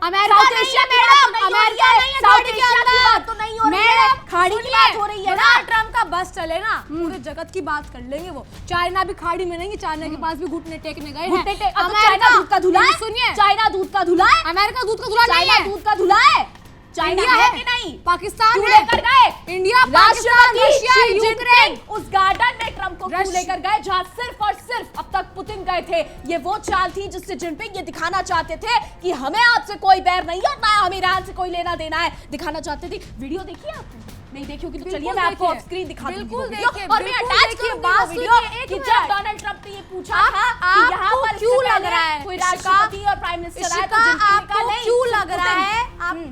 अमेरिका नहीं है मैडम, अमेरिका नहीं है खाड़ी के अंदर। तो नहीं हो रही मैडम है, खाड़ी की बात हो रही है ना? डोनाल्ड ट्रम्प का बस चले ना, पूरे जगत की बात कर लेंगे वो। चाइना भी खाड़ी में नहीं, चाइना के पास भी घुटने टेकने गए हैं। चाइना दूध का धुला है? सुनिए, चाइना दूध का धुला है? अमेरिका दूध का धुला नहीं है। दूध का धुला है? चाइना इंडिया है है कि नहीं? पाकिस्तान क्यों है। लेकर गए? India, Pakistan, Russia, Ukraine. उस गार्डन में ट्रम्प को क्यों लेकर गए जहां सिर्फ और सिर्फ अब तक पुतिन गए थे? ये वो चाल थी जिससे जिनपिंग ये दिखाना चाहते थे कि हमें आपसे कोई बैर नहीं है, ना हमें ईरान से कोई लेना देना है। दिखाना चाहते थे। वीडियो देखिए आपने? नहीं देखी होगी तो चलिए मैं आपको ऑफ स्क्रीन दिखा दूंगी वो वीडियो, और मैं अटैच करूंगी वो वीडियो कि जब डोनाल्ड ट्रम्प ने ये पूछा था कि यहाँ पर क्यों लग रहा है कोई राष्ट्रपति और प्राइम मिनिस्टर आए तो जिनपिंग का नहीं, क्यों लग रहा है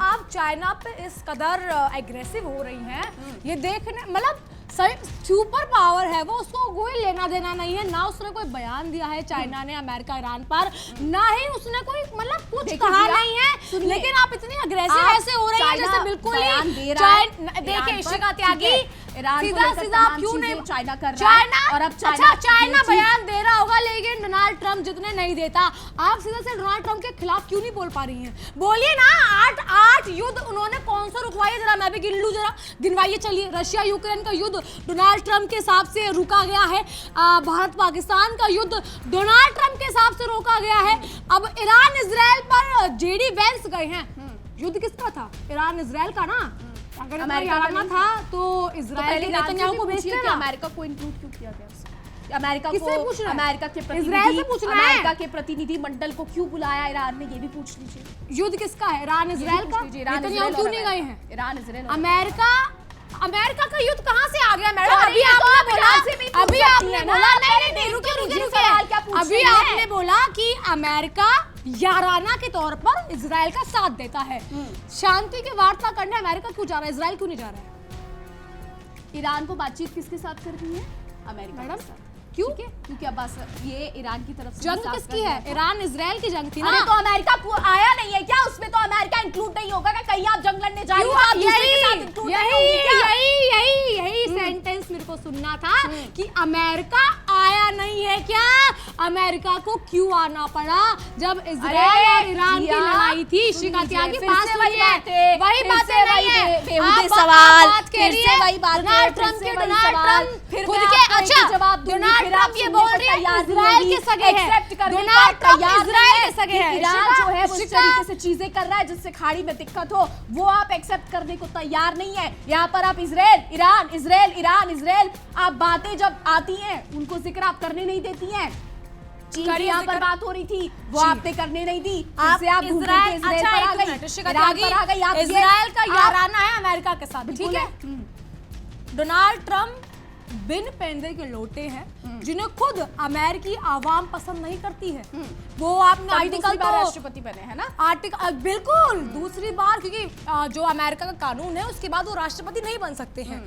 आप चाइना पे इस कदर एग्रेसिव हो रही हैं? ये देखने मतलब सुपर पावर है वो, उसको कोई लेना देना नहीं है, ना उसने कोई बयान दिया है चाइना ने अमेरिका ईरान पर, ना ही उसने कोई मतलब कुछ कहा नहीं है। लेकिन आप इतनी अग्रेसिव ऐसे हो रही है जैसे बिल्कुल ही देखिए इशिका त्यागी सीधा क्यों नहीं चाइना कर रहा है और अब चाइना बयान दे रहा होगा, लेकिन डोनाल्ड ट्रंप जितने नहीं देता। आप सीधा से डोनाल्ड ट्रंप के खिलाफ क्यों नहीं बोल पा रही हैं? बोलिए ना। 8 युद्ध उन्होंने कौन सा रुकवाया, जरा मैं भी गिन लूं, जरा गिनवाइए। चलिए, रशिया यूक्रेन का युद्ध डोनाल्ड ट्रंप के हिसाब से रुका गया है। भारत पाकिस्तान का युद्ध डोनाल्ड ट्रंप के हिसाब से रोका गया है। अब ईरान इजराइल पर जेडी वेंस गए हैं। युद्ध किसका था? ईरान इजराइल का ना। अगर अमेरिका का था तो इजराइल के नेतन्याहू को भेजते हैं। अमेरिका को इंक्लूड क्यों किया गया? अमेरिका किससे को पूछ रहा है? अमेरिका के इजराइल से पूछ रहा है। अमेरिका के प्रतिनिधि मंडल को क्यों बुलाया ईरान ने, ये भी पूछ लीजिए। युद्ध किसका है? ईरान इजराइल का। नेतन्याहू क्यों नहीं गए हैं? ईरान इजराइल अमेरिका का युद्ध कहाँ से आ गया मैडम? अभी आपने बोला नहीं, रुकिए। अभी आपने बोला कि अमेरिका याराना के तौर पर इजराइल का साथ देता है। शांति की वार्ता करने अमेरिका क्यों जा रहा है, इजराइल क्यों नहीं जा रहा है? ईरान को बातचीत किसके साथ करनी है? अमेरिका के साथ। क्यों? क्योंकि अब्बास ये ईरान की तरफ से जंग किसकी है? ईरान इजराइल की जंग थी ना। तो अमेरिका आया नहीं है क्या उसमें? तो अमेरिका इंक्लूड नहीं होगा क्या? कहीं आप जंग लड़ने जा रहे हो? यही सेंटेंस मेरे को सुनना था कि अमेरिका आया नहीं है क्या? अमेरिका को क्यों आना पड़ा जब इजराइल और ईरान की लड़ाई थी? इशिका त्यागी पास हुई है, वही बातें नहीं है। बेहुदे सवाल, बात कह रही है डोनाल्ड ट्रंप के। डोनाल्ड ट्रंप खुद के डोनाल्ड ट्रंप ये बोल रही है इजराइल के सगे हैं। डोनाल्ड ट्रंप इजराइल के सगे हैं। ईरान जो है वो इस तरीके से चीजें कर रहा है जिससे खाड़ी में दिक्कत हो, वो आप एक्सेप्ट करने को तैयार नहीं है। यहाँ पर आप Israel Iran Israel Iran Israel, आप बातें जब आती हैं उनको जिक्र आप करने नहीं देती हैं। चीन की यहाँ पर बात हो रही थी, वो आपने करने नहीं दी। आप इजराइल पर आ गई। इजराइल का याराना है अमेरिका के साथ, ठीक है। डोनाल्ड ट्रंप बिन पैंदे के लोटे हैं जिन्हें खुद अमेरिकी आवाम पसंद नहीं करती है। वो आपने आर्टिकल तो राष्ट्रपति बने हैं ना, आर्टिकल बिल्कुल दूसरी बार, क्योंकि जो अमेरिका का कानून है उसके बाद वो राष्ट्रपति नहीं बन सकते हैं।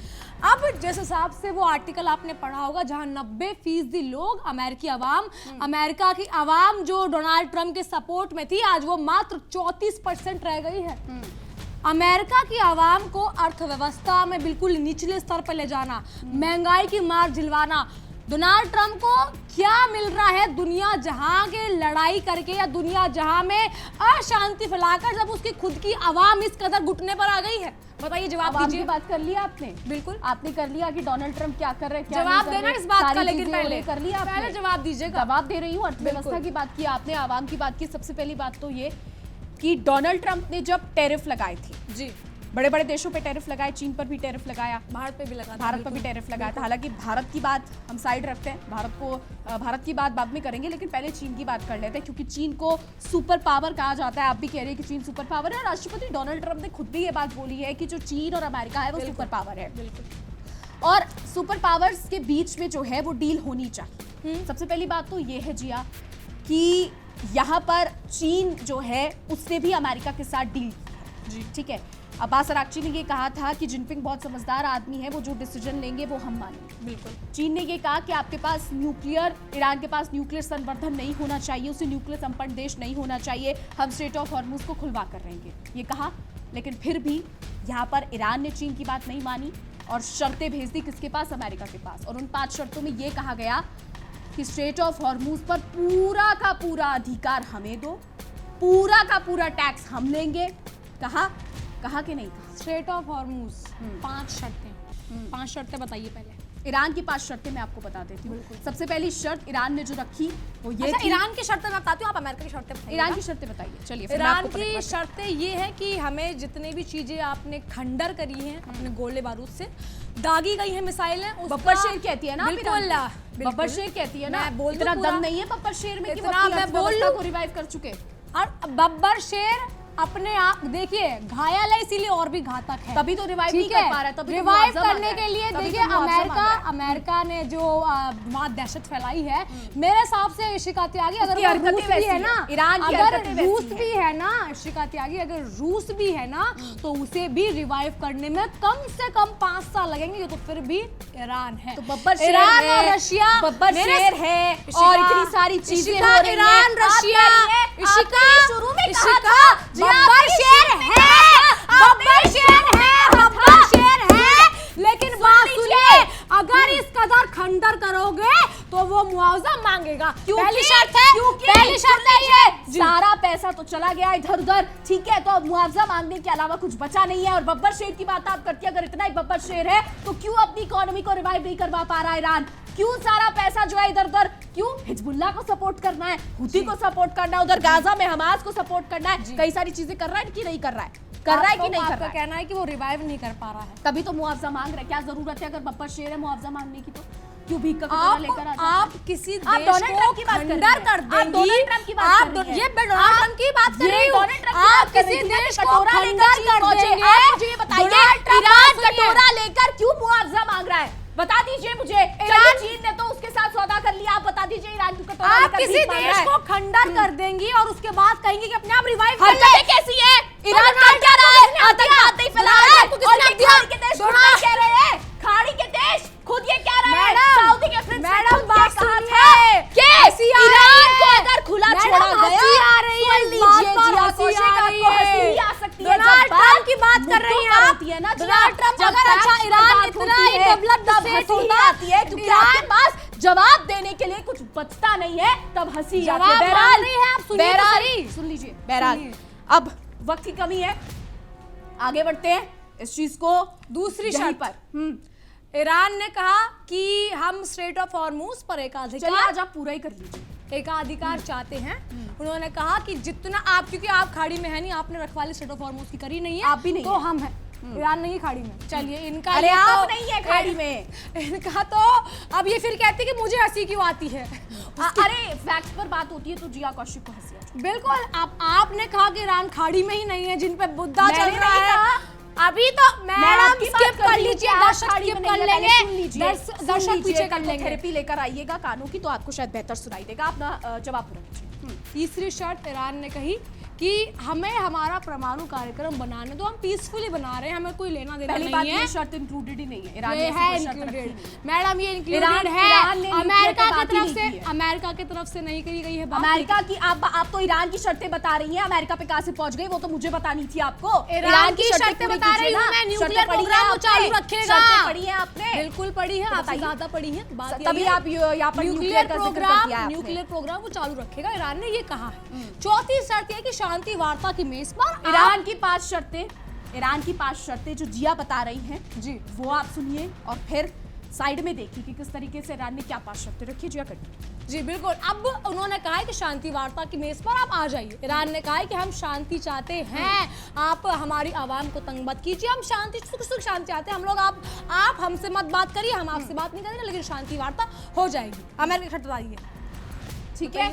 अब जिस हिसाब से वो आर्टिकल आपने पढ़ा होगा जहां 90% लोग अमेरिकी आवाम, अमेरिका की आवाम जो डोनाल्ड ट्रंप के सपोर्ट में थी, आज वो मात्र 34% रह गई है। अमेरिका की आवाम को अर्थव्यवस्था में बिल्कुल निचले स्तर पर ले जाना, महंगाई की मार झिलवाना। डोनाल्ड ट्रंप को क्या मिल रहा है दुनिया जहां के लड़ाई करके या दुनिया जहां में अशांति फैलाकर, जब उसकी खुद की आवाम इस कदर घुटने पर आ गई है? बताइए, जवाब दीजिए। बात कर लिया आपने? बिल्कुल आपने कर लिया कि डोनाल्ड ट्रंप क्या कर रहे हैं, जवाब देना इस बात का, लेकिन पहले कर लिया, पहले जवाब दीजिएगा। जवाब दे रही हूँ। अर्थव्यवस्था की बात की आपने, आवाम की बात की। सबसे पहली बात तो ये कि डोनाल्ड ट्रंप ने जब टैरिफ लगाए थे, जी, बड़े बड़े देशों पे टैरिफ लगाए, चीन पर भी टैरिफ लगाया, भारत पे भी लगा, भारत पर भी टैरिफ लगाया था। हालांकि भारत की बात हम साइड रखते हैं, भारत की बात बाद में करेंगे, लेकिन पहले चीन की बात कर लेते हैं, क्योंकि चीन को सुपर पावर कहा जाता है। आप भी कह रहे हैं कि चीन सुपर पावर है। राष्ट्रपति डोनाल्ड ट्रंप ने खुद भी ये बात बोली है कि जो चीन और अमेरिका है वो सुपर पावर है। बिल्कुल। और सुपर पावर्स के बीच में जो है वो डील होनी चाहिए। सबसे पहली बात तो ये है जिया कि यहाँ पर चीन जो है उसने भी अमेरिका के साथ डील की है, ठीक है। अब्बास अराक्ची ने ये कहा था कि जिनपिंग बहुत समझदार आदमी है, वो जो डिसीजन लेंगे वो हम मानेंगे। बिल्कुल। चीन ने ये कहा कि आपके पास ईरान के पास न्यूक्लियर संवर्धन नहीं होना चाहिए, उसे न्यूक्लियर संपन्न देश नहीं होना चाहिए, हम स्ट्रेट ऑफ हॉर्मुज को खुलवा कर रहेंगे, ये कहा। लेकिन फिर भी यहाँ पर ईरान ने चीन की बात नहीं मानी और शर्तें भेज दी किसके पास? अमेरिका के पास। और उन 5 शर्तों में ये कहा गया कि स्ट्रेट ऑफ हॉर्मुज पर पूरा का पूरा अधिकार हमें दो, पूरा का पूरा टैक्स हम लेंगे। कहा कि नहीं कहा? स्ट्रेट ऑफ हॉर्मुज 5 शर्तें, 5 शर्तें बताइए पहले। ईरान की 5 शर्तें मैं आपको बता देती हूँ। सबसे पहली शर्त ईरान ने जो रखी वो ये थी। ईरान की शर्तें मैं बताती हूँ, आप अमेरिका की शर्तें बताइए। ईरान की शर्तें बताइए। चलिए, ईरान की शर्तें ये है कि हमें जितने भी चीजें आपने खंडर करी हैं अपने गोले बारूद से, दागी गई है मिसाइलें, बब्बर शेर कहती है ना, बिल्कुल बब्बर शेर कहती है ना। इतना दम नहीं है बब्बर शेर में कि इतना मैं बोल को रिवाइव कर चुके। और बब्बर शेर अपने आप देखिए घायल है, इसीलिए और भी घातक है, तभी तो रिवाइव नहीं कर पा रहा है। तभी रिवाइव करने के लिए देखिए अमेरिका ने जो वहाँ दहशत फैलाई है, मेरे हिसाब से इशिका त्यागी, अगर रूस भी है ना, अगर रूस भी है ना, इशिका त्यागी अगर रूस भी है ना, तो उसे भी रिवाइव करने में कम से कम 5 साल लगेंगे। ये तो फिर भी ईरान है। तो बब्बर शेर ईरान है, और रशिया बब्बर शेर है इशिका, और इतनी सारी चीजें हो रही हैं। ईरान रशिया इशिका शुरू में कहा इशिका था बब्बर शेर है, बब्बर शेर है, बब्बर शेर है। लेकिन बात सुनिए, अगर इस कदर खंडर करोगे तो वो मुआवजा मांगेगा। पहली शर्त है, पहली शर्त है ये। सारा पैसा तो चला गया इधर उधर, ठीक है, तो अब मुआवजा मांगने के अलावा कुछ बचा नहीं है। और बब्बर शेर की बात आप करती है, अगर इतना ही बब्बर शेर है तो क्यों अपनी इकोनॉमी को रिवाइव नहीं करवा पा रहा ईरान? क्यों सारा पैसा जो है इधर उधर, क्यों हिजबुल्लाह को सपोर्ट करना है, हुती को सपोर्ट करना है, उधर गाजा में हमास को सपोर्ट करना है, कई सारी चीजें कर रहा है कि नहीं कर रहा है? कर रहा है कि नहीं कर रहा है? कहना है कि वो रिवाइव नहीं कर पा रहा है, तभी तो मुआवजा मांग रहा है। क्या जरूरत है अगर बब्बर शेर है मुआवजा मांगने की? तो क्यों भीख का कटोरा लेकर आ जाते हैं? आप किसी आप देश डोनाल्ड को ट्रम्प की बात कर रही खंडर हैं। कर आप देंगी, डोनाल्ड ट्रम्प की बात आप कर रही हैं। ये मैं डोनाल्ड ट्रम्प की बात कर ये रही हूँ। डोनाल्ड ट्रम्प की आप बात कर किसी रही थी ना, देश को कटोरा खंडर लेकर चीन कर पहुंचेंगे। देंगे। आप मुझे ये बताइए, डोनाल्ड ट्रम्प ईरान पहुंचेंगे। कटोरा लेकर क्यों मुआवजा मांग रहा है? बता दीजिए मुझे। चलिए चीन ने तो उसके साथ सौदा कर लिया, आप बता दीजिए ईरान क्यों कटोरा आप लेकर किसी भीख मांग रहा देश है? को खंडर कर देंगी और उसके बाद कहेंगे कि अपने आप रिवाइव कर ले। हरकतें कैसी है? ईरान कर क्या रहा है? आतंकवाद नहीं फैला रहा है? और ये खाड़ी के देश खुद नहीं कह रहे हैं, खाड़ी के देश खुद ये कह रहे हैं। सऊदी के प्रिंस ने खुद बात कहा सुनिए था कि ईरान को अगर खुला मैडम, छोड़ा हंसी गया, आ रही है, सुन इस बात लीजिए पर जिया हंसी कौशिक, आ रही आपको है। हंसी आ सकती है डोनाल्ड जब ट्रम्प की बात कर रही हैं आप। होती है ना, डोनाल्ड ट्रम्प जब अगर अच्छा facts ईरान पर बात इतना होती ही है, डेवलप्ड तब स्टेट हंसी होता, आती है क्योंकि आपके पास जवाब देने के लिए कुछ बचता नहीं है, तब हंसी आती है। जवाब बहरहाल, मांग रही हैं आप, सुनिए तो बहरहाल, सही। सुन लीजिए। बहरहाल सुनिए। अब वक्त की कमी है, आगे बढ़ते हैं इस चीज को दूसरी यहीं शर्त पर। ईरान ने कहा कि हम स्ट्रेट ऑफ हॉर्मूज पर चलिए एकाधिकार आज आप पूरा ही कर लीजिए। एकाधिकार चाहते हैं। उन्होंने कहा कि जितना आप, क्योंकि आप खाड़ी में है नहीं, आपने रखवाली स्ट्रेट ऑफ हॉर्मूज की करी नहीं है, आप भी नहीं तो है। हम हैं। ईरान नहीं है खाड़ी में। चलिए इनका अरे ये आप तो नहीं है खाड़ी में। इनका तो अब ये फिर कहती कि मुझे हंसी क्यों आती है। अरे फैक्ट पर बात होती है तो जिया कौशिक को हंसी आती है। बिल्कुल, आपने कहा कि ईरान खाड़ी में ही नहीं है, जिन पे बुद्धा मैंने चल रहा नहीं है। कहा। अभी तो मैडम आपकी बात स्किप कर रही हूँ लीजिए, कि आप दर्शक खाड़ी स्किप में कर नहीं है, लेंगे, सुन लीजिए, दर्शक पीछे कर लेंगे। थेरेपी लेकर आइएगा कानों की, तो आपको शायद बेहतर सुनाई देगा। अपना जवाब पूरा कीजिए। तीसरी शर्त ईरान ने कही कि हमें हमारा परमाणु कार्यक्रम बनाने दो, हम पीसफुली बना रहे हैं, हमें कोई लेना देना पहली बात नहीं है। ये शर्त इंक्लूडेड ही नहीं है। ईरान ने ये ऐसी है कोई शर्त रखी इंक्लूडेड, नहीं है। मैडम ये इंक्लूडेड ईरान ने है। न्यूक्लियर अमेरिका पे की बात ही तरफ नहीं से, की है। अमेरिका की तरफ से नहीं करी गई है बात। अमेरिका की आप तो ईरान की शर्तें बता रही हैं, अमेरिका पे कहां से पहुंच गई वो तो मुझे बतानी थी आपको। ईरान की शर्तें पूरी बता रही कीजिए हूं ना। मैं, न्यूक्लियर शर्तें पढ़ी प्रोग्राम हैं वो चालू आपने? रखेगा। शर्तें पढ़ी हैं आपने? बिल्कुल पढ़ी है, आपसे बताइए। ज्यादा पढ़ी है। बात तभी यही है, आप यहाँ पर न्यूक्लियर का जिक्र कर प्रोग्राम, दिया आपने। न्यूक्लियर प्रोग्राम वो चालू रखेगा, ईरान ने ये कहा है। चौथी शर्त है कि शांति वार्ता की मेज पर ईरान की 5 शर्तें, ईरान की 5 शर्तें जो जिया बता रही हैं जी वो आप सुनिए और फिर साइड में देखिए कि किस तरीके से ईरान ने क्या 5 शर्तें रखी। जिया कटिए। जी बिल्कुल। अब उन्होंने कहा है कि शांति वार्ता की मेज पर आप आ जाइए। ईरान ने कहा है कि हम शांति चाहते हैं, आप हमारी आवाम को तंग मत कीजिए, हम शांति सुख शांति चाहते हैं हम लोग। आप हमसे मत बात करिए, हम आपसे बात नहीं करेंगे, लेकिन शांति वार्ता हो जाएगी। अमेरिका खतरा है, ठीक है।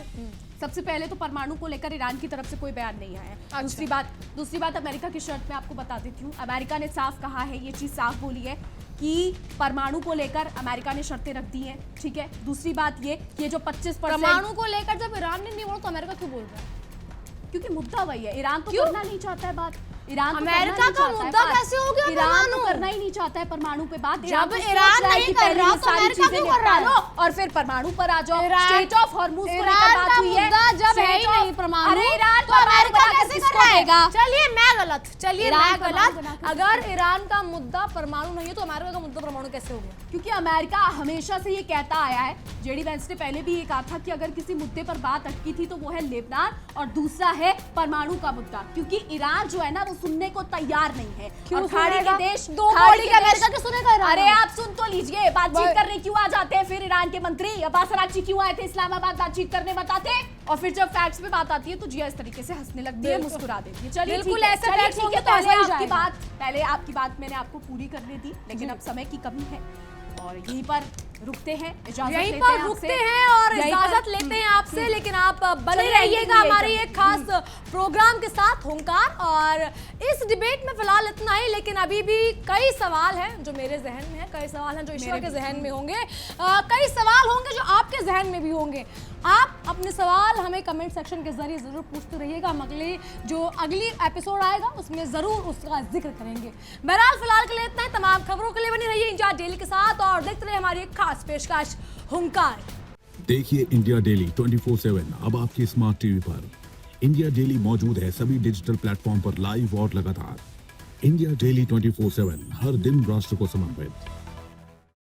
सबसे पहले तो परमाणु को लेकर ईरान की तरफ से कोई बयान नहीं आया है। अच्छा। दूसरी बात अमेरिका की शर्त में आपको बता देती हूँ। अमेरिका ने साफ कहा है, ये चीज साफ बोली है कि परमाणु को लेकर अमेरिका ने शर्तें रख दी हैं, ठीक है। दूसरी बात ये जो 25% परमाणु को लेकर जब ईरान ने नहीं बोला तो अमेरिका क्यों बोल रहा है? क्योंकि मुद्दा वही है। ईरान तो क्यों? करना नहीं चाहता है बात। ईरान तो अमेरिका करना नहीं का चाहता है मुद्दा बात। कैसे हो गया ईरान तो परमाणु? करना ही नहीं चाहता है परमाणु पे बात। जब तो सोच ईरान रहा है नहीं कि कर पहले रहा ये तो सारी अमेरिका चीजें क्यों कर रहा है? निपटा लो और फिर परमाणु पर आ जाओ। ईरान- स्टेट ऑफ हॉर्मूज को लेकर ईरान बात का हुई है। मुद्दा जब है ही स्टेट ऑफ- नहीं परमाणु, अरे ईरान तो अमेरिका कैसे कर रहा है? देगा? चलिए मैं गलत, चलिए ईरान मैं परमाणु गलत। बनाकर अगर ईरान का मुद्दा परमाणु नहीं है तो अमेरिका का मुद्दा परमाणु कैसे हो गया? क्योंकि अमेरिका हमेशा से ये कहता आया है, जेडी वेंस ने पहले भी ये कहा था कि अगर किसी मुद्दे पर बात अटकी थी तो वो है लेबनान और दूसरा है परमाणु का मुद्दा। क्योंकि ईरान जो है ना वो सुनने को तैयार नहीं है। क्यों और खाड़ी के सुनेगा? देश दो खाड़ी बॉडी के के देश- अमेरिका के सुनेगा ईरान? अरे आप सुन तो लीजिए, बातचीत भाई- करने क्यों आ जाते हैं फिर ईरान के मंत्री? अब्बास अरागची क्यों आए थे इस्लामाबाद बातचीत करने बताते? और फिर जब फैक्ट्स पे बात आती है तो जिया इस तरीके से हंसने लगती है, बिल्कुल। मुस्कुरा देती है। चलिए बिल्कुल ठीक है, ऐसे चलिए facts ठीक होंगे है, तो हंसा ही पहले आपकी बात मैंने आपको पूरी करने दी, लेकिन अब समय की कमी है और यहीं पर रुकते हैं, इजाजत यहीं लेते पर हैं रुकते आपसे। हैं और यहीं पर- इजाजत लेते हैं आपसे, लेकिन आप बने चलिए, रहिएगा ये हमारे कर- एक खास प्रोग्राम के साथ हुंकार। और इस डिबेट में फिलहाल इतना ही, लेकिन अभी भी कई सवाल हैं जो मेरे जहन में है, कई सवाल हैं जो ईश्वर के जहन में होंगे, कई सवाल होंगे जो आपके जहन में भी होंगे। आप अपने सवाल हमें कमेंट सेक्शन के जरिए जरूर पूछते रहिएगा। हम अगली एपिसोड आएगा उसमें जरूर उसका जिक्र करेंगे। बहरहाल फिलहाल के लिए इतना ही। तमाम खबरों के लिए बनी रहिए इंडिया डेली के साथ और देखते रहिए हमारी एक खास पेशकश हुंकार। देखिए इंडिया डेली 24/7 अब आपके स्मार्ट टीवी पर। इंडिया डेली मौजूद है सभी डिजिटल प्लेटफॉर्म पर लाइव और लगातार। इंडिया डेली 24/7 हर दिन राष्ट्र को समर्पित।